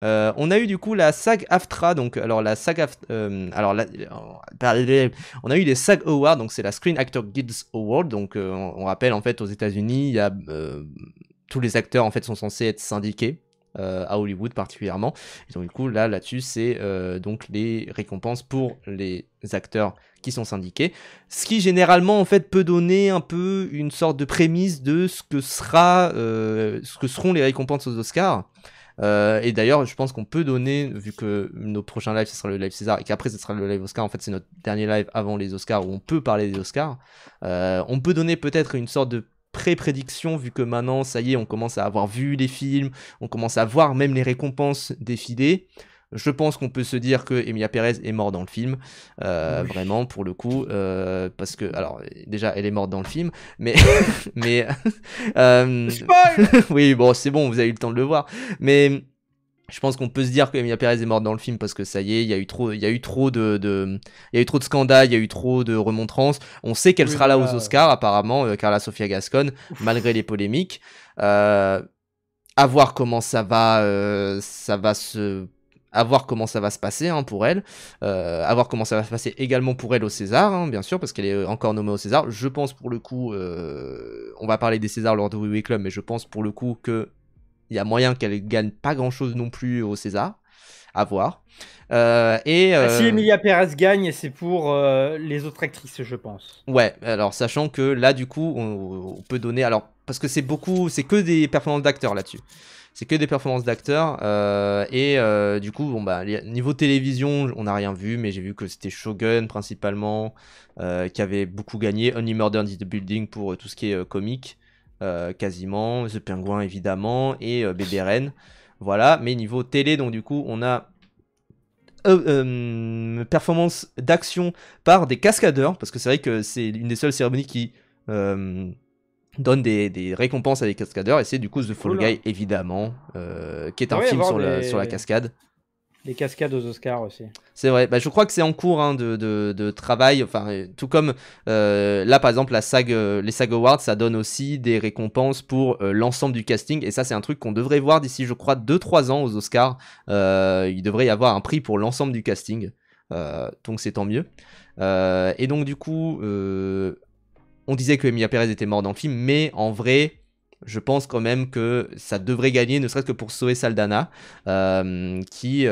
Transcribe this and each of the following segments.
On a eu du coup la SAG-AFTRA, donc alors la on a eu les SAG Awards, donc c'est la Screen Actor Guild Award, donc on rappelle en fait aux États-Unis, il y a tous les acteurs en fait sont censés être syndiqués. À Hollywood particulièrement. Et donc du coup là-dessus c'est donc les récompenses pour les acteurs qui sont syndiqués. Ce qui généralement en fait peut donner un peu une sorte de prémisse de ce que seront les récompenses aux Oscars. Et d'ailleurs, je pense qu'on peut donner, vu que nos prochains lives, ce sera le live César, et qu'après, ce sera le live Oscar, en fait, c'est notre dernier live avant les Oscars, où on peut parler des Oscars. On peut donner peut-être une sorte de pré-prédiction, vu que maintenant, ça y est, on commence à avoir vu les films, on commence à voir même les récompenses défiler. Je pense qu'on peut se dire que Emilia Pérez est morte dans le film, Oui. vraiment pour le coup, parce que alors déjà elle est morte dans le film, mais mais Spoil. oui bon c'est bon vous avez eu le temps de le voir, mais je pense qu'on peut se dire que Emilia Pérez est morte dans le film parce que ça y est, il y a eu trop il y a eu trop de scandales, il y a eu trop de remontrances. On sait qu'elle Oui, sera non, là aux là. Oscars apparemment, Carla Sofia Gascon, malgré les polémiques. À voir comment ça va se à voir comment ça va se passer hein, pour elle, à voir comment ça va se passer également pour elle au César, hein, bien sûr, parce qu'elle est encore nommée au César. Je pense pour le coup, on va parler des Césars lors de Oui Oui Club, mais je pense pour le coup que il y a moyen qu'elle gagne pas grand chose non plus au César, à voir. Ah, si Emilia Pérez gagne, c'est pour les autres actrices, je pense. Ouais, alors sachant que là du coup on peut donner, alors parce que c'est que des performances d'acteurs là-dessus. C'est que des performances d'acteurs du coup bon bah niveau télévision on n'a rien vu mais j'ai vu que c'était Shogun principalement qui avait beaucoup gagné, Only Murder in the Building pour tout ce qui est comique quasiment, The Penguin évidemment et Bébé Reine, voilà. Mais niveau télé donc du coup on a performance d'action par des cascadeurs, parce que c'est vrai que c'est une des seules cérémonies qui donne des récompenses à des cascadeurs, et c'est du coup The Fall Cool, hein. Guy, évidemment, qui Il est un devrait y film avoir sur la cascade. des cascades aux Oscars aussi. C'est vrai, bah, je crois que c'est en cours hein, de travail, enfin, tout comme là par exemple les SAG Awards, ça donne aussi des récompenses pour l'ensemble du casting, et ça c'est un truc qu'on devrait voir d'ici je crois 2-3 ans aux Oscars, il devrait y avoir un prix pour l'ensemble du casting, donc c'est tant mieux. Et donc du coup, on disait que Emilia Pérez était morte dans le film, mais en vrai, je pense quand même que ça devrait gagner, ne serait-ce que pour Zoé Saldana, qui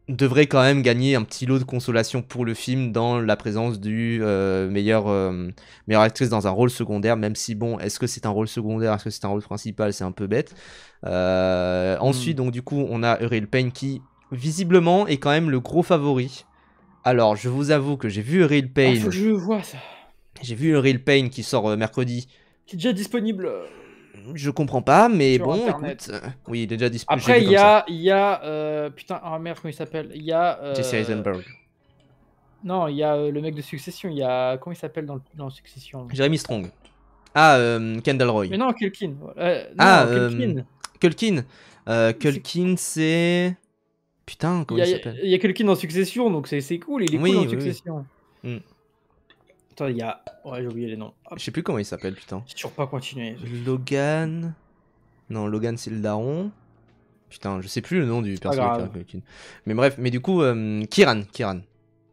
devrait quand même gagner un petit lot de consolation pour le film dans la présence du meilleure actrice dans un rôle secondaire, même si bon, est-ce que c'est un rôle secondaire, est-ce que c'est un rôle principal, c'est un peu bête. Ensuite, donc du coup, on a Ariel Payne qui, visiblement, est quand même le gros favori. Alors, je vous avoue que j'ai vu Ariel Ah, faut que Payne, je vois ça. qui sort mercredi. C'est déjà disponible Je comprends pas, mais sur bon, Internet. écoute, oui, déjà j'ai Après, vu comme ça. putain, ah merde, comment il s'appelle? Il y a. Jesse Eisenberg. Non, il y a le mec de Succession. Il y a. Comment il s'appelle dans Succession? Jeremy Strong. Ah, Kendall Mais Roy. non, Culkin. Ah, Non, Culkin. Culkin. C'est- Culkin, c'est. Putain, comment il s'appelle? il y a Culkin dans Succession, donc c'est cool. Il est cool Oui, dans oui, oui. Succession. Hmm. Attends, il y a. Ouais, j'ai oublié les noms. Hop, Je sais plus comment il s'appelle, putain. j'ai toujours pas continué. Logan. Non, Logan, c'est le daron. Putain, je sais plus le nom du C'est pas perso de Kieran grave. Culkin. Mais bref, mais du coup, Kieran.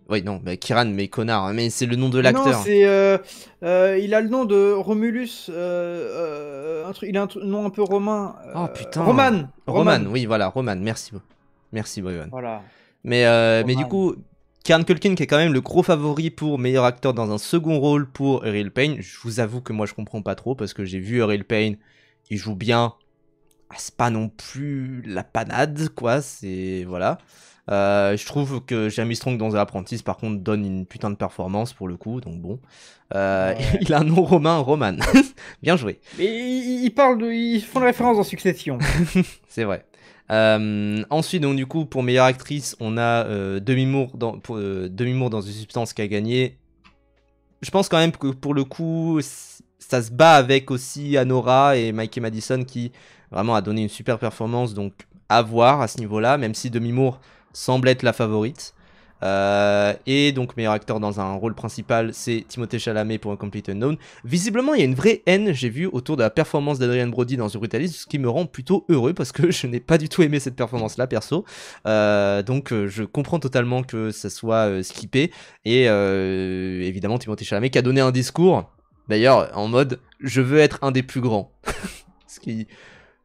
Oui, non, bah, Kieran, mais connard, hein, mais c'est le nom de Mais non, l'acteur. c'est. Il a le nom de Romulus. Il a un nom un peu romain. Oh putain. Roman. Roman, Roman. oui, voilà, Roman, merci. Merci, Boyan. Voilà. Mais du Roman. coup, Kieran Culkin, qui est quand même le gros favori pour meilleur acteur dans un second rôle pour Ariel Payne, je vous avoue que moi je comprends pas trop parce que j'ai vu Ariel Payne, il joue bien. Ah, c'est pas non plus la panade, quoi, c'est. Voilà. Je trouve que Jeremy Strong dans The Apprentice, par contre, donne une putain de performance pour le coup, donc bon. Ouais. Il a un nom romain, Roman. Bien joué. Mais ils font une référence dans Succession. C'est vrai. Ensuite, donc du coup, pour meilleure actrice, on a Demi Moore dans The Substance qui a gagné. Je pense quand même que pour le coup, ça se bat avec aussi Anora et Mikey Madison qui vraiment a donné une super performance. Donc à voir à ce niveau-là, même si Demi Moore semble être la favorite. Et donc meilleur acteur dans un rôle principal, c'est Timothée Chalamet pour A Complete Unknown. Visiblement, il y a une vraie haine, j'ai vu, autour de la performance d'Adrien Brody dans The Brutalist, ce qui me rend plutôt heureux parce que je n'ai pas du tout aimé cette performance-là, perso. Donc je comprends totalement que ça soit skippé. Et évidemment, Timothée Chalamet qui a donné un discours, d'ailleurs, en mode « je veux être un des plus grands ». Ce qui,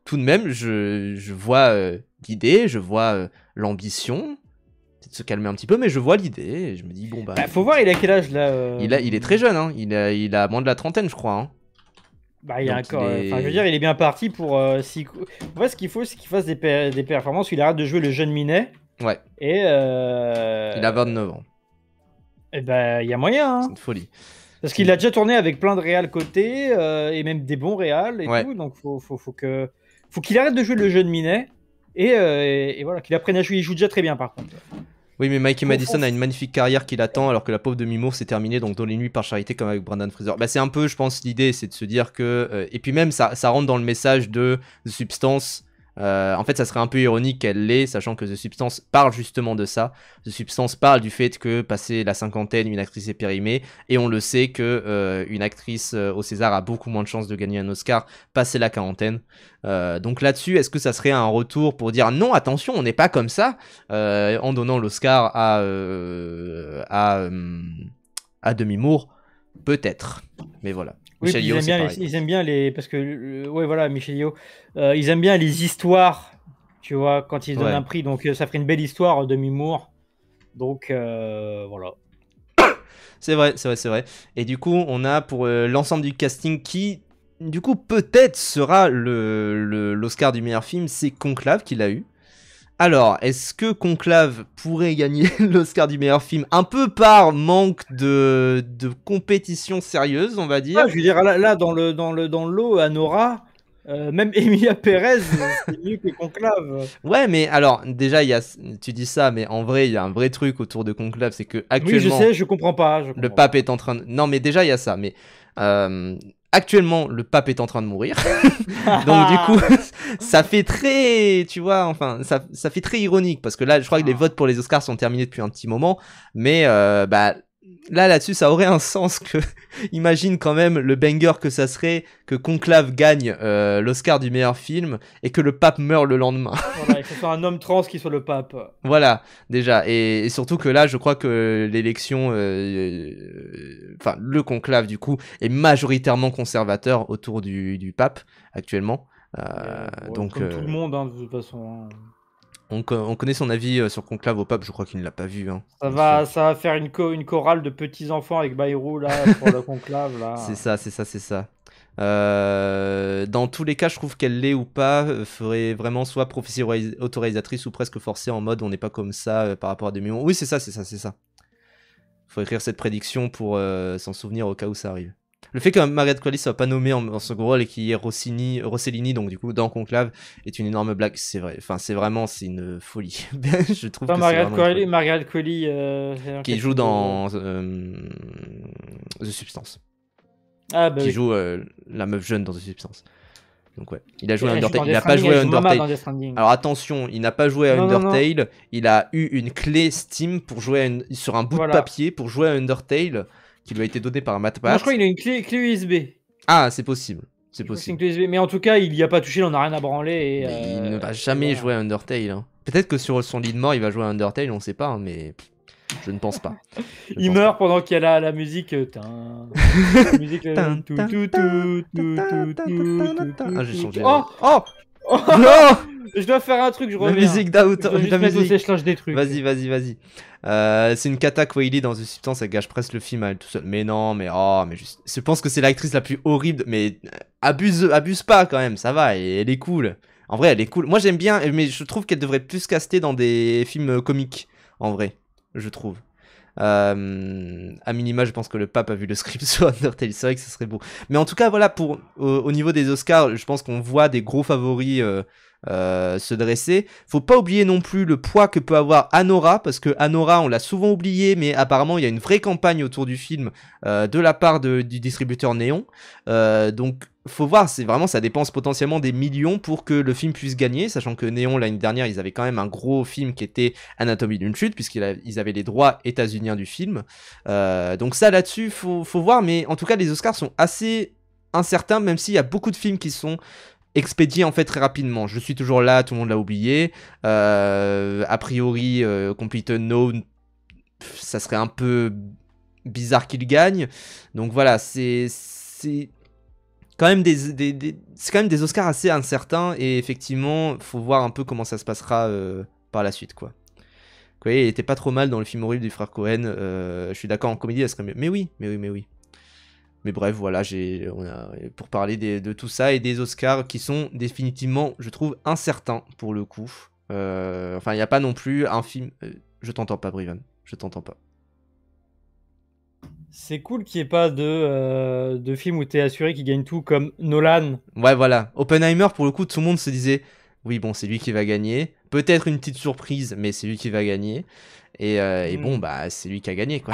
tout de même, je vois l'idée, je vois l'ambition. De se calmer un petit peu, mais je vois l'idée et je me dis bon bah. Faut voir, il a quel âge là Il est très jeune, hein. Il a moins de la trentaine, je crois. Hein. Bah il y a encore. Enfin, je veux dire, il est bien parti pour. En fait, ce qu'il faut, c'est qu'il fasse des performances où il arrête de jouer le jeune minet. Ouais. Et il a 29 ans. Et bah il y a moyen. Hein. C'est une folie. Parce qu'il a déjà tourné avec plein de réals côté et même des bons réals et tout, donc faut qu'il arrête de jouer le jeune minet et voilà, qu'il apprenne à jouer. Il joue déjà très bien par contre. Oui, mais Mikey Madison a une magnifique carrière qui l'attend, alors que la pauvre Demi Moore s'est terminée, donc dans les nuits par charité comme avec Brendan Fraser. Bah, c'est un peu, je pense, l'idée, c'est de se dire que... et puis même, ça rentre dans le message de The Substance. En fait, ça serait un peu ironique qu'elle l'ait, sachant que The Substance parle justement de ça. The Substance parle du fait que, passé la cinquantaine, une actrice est périmée, et on le sait que une actrice au César a beaucoup moins de chances de gagner un Oscar passé la quarantaine. Donc là-dessus, est-ce que ça serait un retour pour dire non, attention, on n'est pas comme ça, en donnant l'Oscar à Demi Moore? Peut-être, mais voilà. Oui, ils aiment bien les... Parce que, ouais, voilà, Michel Yeoh, ils aiment bien les histoires, tu vois, quand ils donnent un prix. Donc, ça ferait une belle histoire, Demi Moore. Donc, voilà. C'est vrai. Et du coup, on a pour l'ensemble du casting qui, du coup, peut-être sera l'Oscar du meilleur film, c'est Conclave qui l'a eu. Alors, est-ce que Conclave pourrait gagner l'Oscar du meilleur film un peu par manque de compétition sérieuse, on va dire? Je veux dire, là dans le lot, Anora, même Emilia Pérez, c'est mieux que Conclave. Ouais, mais alors, déjà, tu dis ça, mais en vrai, il y a un vrai truc autour de Conclave, c'est que actuellement... Oui, je sais, je comprends pas. Le pape est en train de... Non, mais déjà, il y a ça, mais... Actuellement, le pape est en train de mourir. Donc du coup, ça fait très, tu vois, enfin, ça fait très ironique parce que là, je crois que les votes pour les Oscars sont terminés depuis un petit moment, mais bah là-dessus, ça aurait un sens que, imagine quand même le banger que ça serait que Conclave gagne l'Oscar du meilleur film et que le pape meurt le lendemain. Voilà, il faut faire un homme trans qui soit le pape. Voilà, déjà, et surtout que là, je crois que l'élection, enfin le conclave du coup, est majoritairement conservateur autour du pape actuellement. Donc comme tout le monde, hein, de toute façon. On connaît son avis sur Conclave au pape, je crois qu'il ne l'a pas vu. Hein, ça va faire une chorale de petits enfants avec Bayrou là pour le Conclave là. C'est ça. Dans tous les cas, je trouve qu'elle l'est ou pas, ferait vraiment soit professeure autoréalisatrice ou presque forcée en mode on n'est pas comme ça par rapport à Demi Moore. Oui, c'est ça. Faut écrire cette prédiction pour s'en souvenir au cas où ça arrive. Le fait que Margaret Qualley soit pas nommée en second rôle et qu'il y ait Rossellini, donc du coup dans Conclave, est une énorme blague. C'est vrai. Enfin, c'est une folie. Je trouve que Margaret Qualley qui joue dans The Substance. Ah, bah qui joue la meuf jeune dans The Substance. Donc ouais, il a joué à Undertale. Il n'a pas joué à Undertale. Alors attention, il n'a pas joué à Undertale. Non. Il a eu une clé Steam pour jouer sur un bout de papier pour jouer à Undertale qui lui a été donné par Matt Pat. Non, je crois qu'il a une clé USB. Ah, c'est possible. C'est possible. Une clé USB. Mais en tout cas, il n'y a pas touché, il n'en a rien à branler. Il ne va jamais jouer à Undertale. Hein. Peut-être que sur son lit de mort, il va jouer à Undertale, on sait pas, hein, mais je ne pense pas. Il meurt pendant qu'il y a la musique. La musique. Ah, j'ai changé. Oh non. Je dois faire un truc, je reviens. La musique d'out. La musique. Des trucs. Vas-y. C'est une cata Quayle dans The Substance, elle gâche presque le film à elle tout seul. Mais non, mais je pense que c'est l'actrice la plus horrible, mais abuse pas quand même, ça va, elle est cool. En vrai, elle est cool. Moi j'aime bien, mais je trouve qu'elle devrait plus caster dans des films comiques, en vrai, je trouve. À minima, je pense que le pape a vu le script sur Undertale, c'est vrai que ça serait beau. Mais en tout cas, voilà, au niveau des Oscars, je pense qu'on voit des gros favoris se dresser. Faut pas oublier non plus le poids que peut avoir Anora, parce que Anora, on l'a souvent oublié, mais apparemment, il y a une vraie campagne autour du film de la part du distributeur Néon. Donc, faut voir, c'est vraiment, ça dépense potentiellement des millions pour que le film puisse gagner, sachant que Néon, l'année dernière, ils avaient quand même un gros film qui était Anatomie d'une chute, puisqu'ils avaient les droits états-uniens du film. Donc ça, là-dessus, faut voir, mais en tout cas, les Oscars sont assez incertains, même s'il y a beaucoup de films qui sont expédiés en fait très rapidement. Je suis toujours là, tout le monde l'a oublié. A priori, Complete Unknown, ça serait un peu bizarre qu'il gagne. Donc voilà, c'est quand même c'est quand même des Oscars assez incertains, et effectivement, faut voir un peu comment ça se passera par la suite, quoi. Vous voyez, il était pas trop mal dans le film horrible du frère Cohen. Je suis d'accord, en comédie, elle serait mieux. Mais oui. Mais bref, voilà, pour parler de tout ça et des Oscars qui sont définitivement, je trouve, incertains pour le coup. Enfin, il n'y a pas non plus un film. Je t'entends pas, Brivan. Je t'entends pas. C'est cool qu'il n'y ait pas de film où tu es assuré qu'il gagne tout comme Nolan. Ouais, voilà. Oppenheimer, pour le coup, tout le monde se disait oui, bon, c'est lui qui va gagner. Peut-être une petite surprise, mais c'est lui qui va gagner. Et bon, bah, c'est lui qui a gagné, quoi.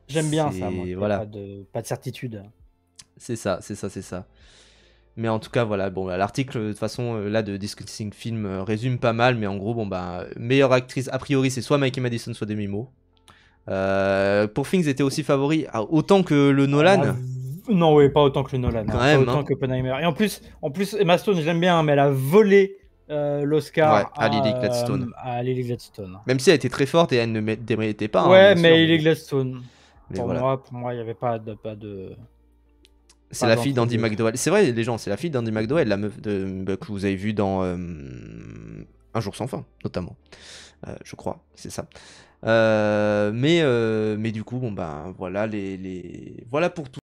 J'aime bien ça, moi. Voilà. Pas de certitude. C'est ça. Mais en tout cas, voilà, bon, l'article, de toute façon, là, de Discussing Film résume pas mal, mais en gros, bon, bah, meilleure actrice, a priori, c'est soit Mikey Madison, soit Demi Moore. Pour Things était aussi favori, autant que le Nolan. Non, oui, pas autant que le Nolan. Quand pas même, autant que Oppenheimer. Et en plus, Emma Stone, j'aime bien, mais elle a volé l'Oscar à Lily Gladstone. À Lily Gladstone. Même si elle était très forte et elle ne déméritait pas. Ouais, hein, mais sûr, Lily Gladstone. Pour voilà. moi, il n'y avait pas de... C'est la fille d'Andy McDowell. C'est vrai, les gens, c'est la fille d'Andy McDowell, la meuf que vous avez vue dans Un jour sans fin, notamment. Je crois, c'est ça. Mais du coup, bon, bah, voilà, voilà pour tout.